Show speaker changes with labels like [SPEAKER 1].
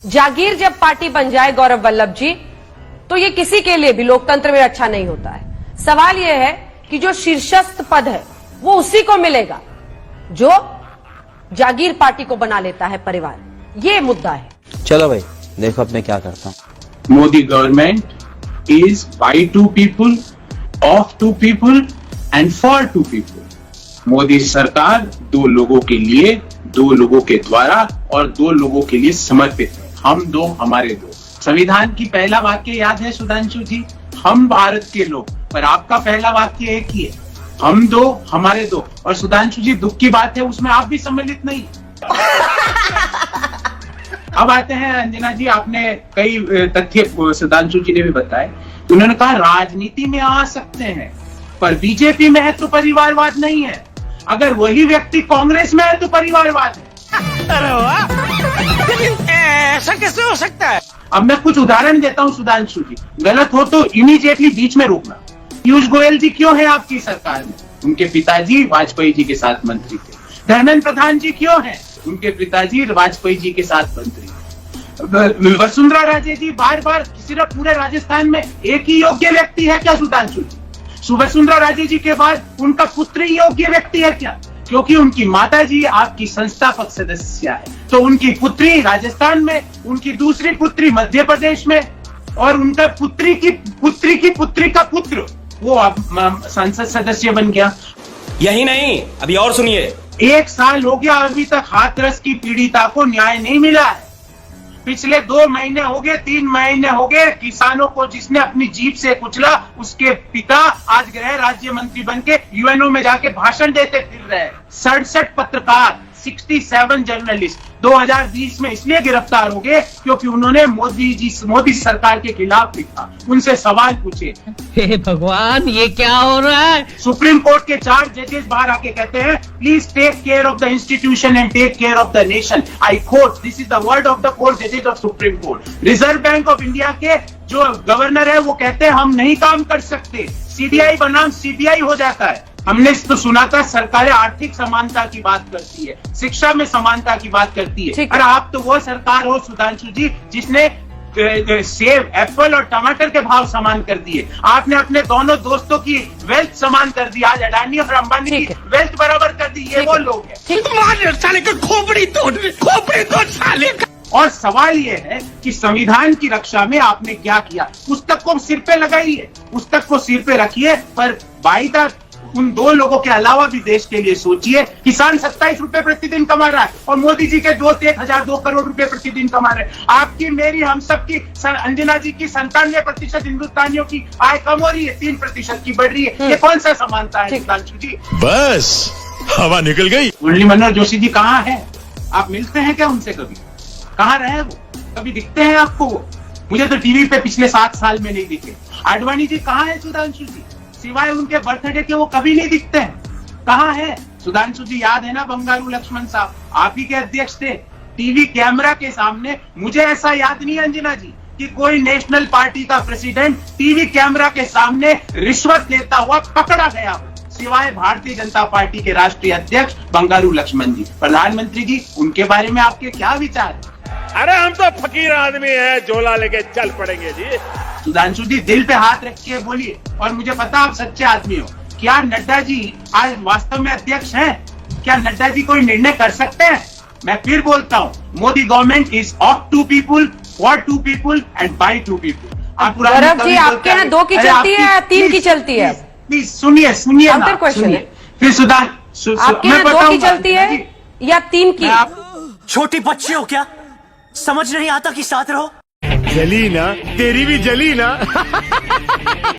[SPEAKER 1] जागीर जब पार्टी बन जाए गौरव वल्लभ जी, तो ये किसी के लिए भी लोकतंत्र में अच्छा नहीं होता है। सवाल ये है कि जो शीर्षस्थ पद है वो उसी को मिलेगा जो जागीर पार्टी को बना लेता है परिवार। ये मुद्दा है।
[SPEAKER 2] चलो भाई देखो अब मैं क्या करता हूँ।
[SPEAKER 3] Modi government is by to people, of to people and for to people. Modi सरकार दो लोगों के लिए, दो लोगों के द्वारा और दो लोगों के लिए समर्पित है। हम दो हमारे दो। संविधान की पहला वाक्य याद है सुधांशु जी? हम भारत के लोग। पर आपका पहला वाक्य एक ही है, हम दो हमारे दो। और सुधांशु जी दुख की बात है उसमें आप भी सम्मिलित नहीं। अब आते हैं अंजना जी, आपने कई तथ्य सुधांशु जी ने भी बताए। उन्होंने कहा राजनीति में आ सकते हैं पर बीजेपी में है तो परिवारवाद नहीं है। अगर वही व्यक्ति कांग्रेस में है तो परिवारवाद है।
[SPEAKER 4] अरे वाह, ऐसा कैसे हो सकता है?
[SPEAKER 3] अब मैं कुछ उदाहरण देता हूं सुधांशु जी, गलत हो तो इमीडिएटली बीच में रोकना। पीयूष गोयल जी क्यों है आपकी सरकार में? उनके पिताजी वाजपेयी जी के साथ मंत्री थे। धर्मेंद्र प्रधान जी क्यों हैं? उनके पिताजी वाजपेयी जी के साथ मंत्री। वसुंधरा राजे जी बार बार सिर्फ पूरे राजस्थान में एक ही योग्य व्यक्ति है क्या सुधांशु जी? वसुंधरा राजे जी के बाद उनका पुत्र ही योग्य व्यक्ति है क्या? क्योंकि उनकी माता जी आपकी संस्थापक सदस्य है, तो उनकी पुत्री राजस्थान में, उनकी दूसरी पुत्री मध्य प्रदेश में, और उनका पुत्री की पुत्री का पुत्र वो अब संसद सदस्य बन गया।
[SPEAKER 4] यही नहीं, अभी और सुनिए।
[SPEAKER 3] 1 साल हो गया अभी तक हाथरस की पीड़िता को न्याय नहीं मिला है। पिछले 2 महीने हो गए, 3 महीने हो गए, किसानों को जिसने अपनी जीप से कुचला उसके पिता आज गृह राज्य मंत्री बन के यूएनओ में जाके भाषण देते फिर रहे। 67 पत्रकार, 67 जर्नलिस्ट 2020 में इसलिए गिरफ्तार हो गए क्योंकि उन्होंने मोदी सरकार के खिलाफ लिखा, उनसे सवाल पूछे।
[SPEAKER 5] हे भगवान, ये क्या हो रहा है?
[SPEAKER 3] सुप्रीम कोर्ट के 4 जजेस बाहर आके कहते हैं please take care of the institution and take care of the nation. I quote, this is the word of the 4 जजेस of Supreme Court. Reserve Bank of India के जो गवर्नर है वो कहते हैं हम नहीं काम कर सकते, सीडीआई बनाम सीबीआई हो जाता है। हमने तो सुना था सरकारें आर्थिक समानता की बात करती है, शिक्षा में समानता की बात करती है। और आप तो वो सरकार हो सुधांशु जी जिसने सेब, एप्पल और टमाटर के भाव समान कर दिए। आपने अपने दोनों दोस्तों की वेल्थ समान कर दी। आज अडानी और अंबानी की वेल्थ बराबर कर दी। ये वो लोग हैं।
[SPEAKER 4] साले का खोपड़ी तोड़ साले का।
[SPEAKER 3] और सवाल ये है कि संविधान की रक्षा में आपने क्या किया? पुस्तक को सिर पे लगाइए, पुस्तक को सिर पे रखिए, पर बाईदा उन 2 लोगों के अलावा भी देश के लिए सोचिए। किसान 27 रुपए प्रतिदिन कमा रहा है और मोदी जी के दोस्त 1,002 करोड़ रुपए प्रतिदिन कमा रहे हैं। आपकी, मेरी, हम सबकी, अंजना जी की 97% हिंदुस्तानियों की आय कम हो रही है, 3% की बढ़ रही है। ये कौन सा समानता है सुधांशु जी?
[SPEAKER 6] बस हवा निकल गई।
[SPEAKER 3] मुरली मनोहर जोशी जी कहाँ है? आप मिलते हैं क्या उनसे? कभी कहाँ रहे वो? कभी दिखते हैं आपको वो? मुझे तो टीवी पे पिछले 7 साल में नहीं दिखे। आडवाणी जी कहाँ है सुधांशु जी? सिवाय उनके बर्थडे के वो कभी नहीं दिखते हैं। कहाँ है सुधांशु जी? याद है ना बंगारू लक्ष्मण साहब, आप ही के अध्यक्ष थे। टीवी कैमरा के सामने, मुझे ऐसा याद नहीं अंजना जी कि कोई नेशनल पार्टी का प्रेसिडेंट टीवी कैमरा के सामने रिश्वत लेता हुआ पकड़ा गया हो, सिवाय भारतीय जनता पार्टी के राष्ट्रीय अध्यक्ष बंगारू लक्ष्मण जी। प्रधानमंत्री जी, उनके बारे में आपके क्या विचार है?
[SPEAKER 6] अरे हम तो फकीर आदमी है, झोला लेके चल पड़ेंगे जी।
[SPEAKER 3] सुधांशु जी दिल पे हाथ रख के बोलिए, और मुझे पता आप सच्चे आदमी हो। क्या नड्डा जी आज वास्तव में अध्यक्ष हैं? क्या नड्डा जी कोई निर्णय कर सकते हैं? मैं फिर बोलता हूँ, Modi government is of to people, for to people and by to people. आप
[SPEAKER 1] गौरव जी, आपके यहाँ 2 की चलती है या 3 की चलती है?
[SPEAKER 3] प्लीज सुनिए ना,
[SPEAKER 1] क्वेश्चन है
[SPEAKER 3] फिर
[SPEAKER 1] आपके यहाँ 2 की चलती है या 3 की?
[SPEAKER 4] छोटी बच्ची हो क्या? समझ नहीं आता कि साथ रहो।
[SPEAKER 6] जली ना, तेरी भी जली ना।